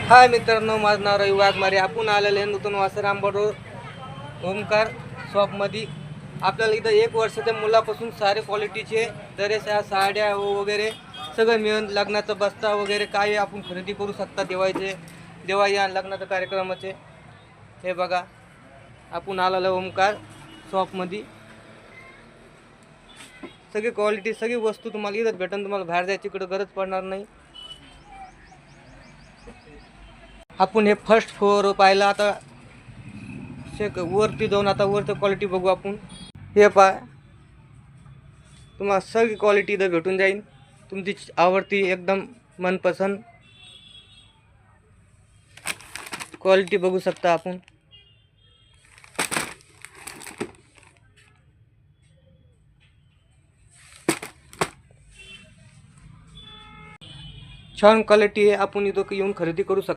हाय मित्रांनो, माझं नाव रवी वाघमारे. आपण आलेले आहे नूतन वासरांबरोबर ओमकार शॉपमध्ये. आपल्याला इथं 1 वर्षाच्या मुलापासून सारे क्वालिटीचे दरेच्या साड्या वगैरे सगळं मिळून लग्नाचा बस्ता वगैरे काय आपण खरेदी करू शकता. दिवाळी या लग्नाच्या कार्यक्रमाचे हे बघा, आपण आलेलं ओमकार शॉपमध्ये. सगळी क्वालिटी सगळी वस्तू तुम्हाला इथंच भेटेल. तुम्हाला बाहेर जायची इकडं गरज पडणार नाही. आपण हे फर्स्ट फ्लोअर पाहिलं. आता वरती जाऊन आता वरचं क्वालिटी बघू आपण. हे पाय, तुम्हाला सगळी क्वालिटी इथं भेटून जाईल. तुमची आवडती एकदम मनपसंत क्वालिटी बघू शकता आपण. छान क्वालिटी आहे. आपण इथं येऊन खरेदी करू शकता.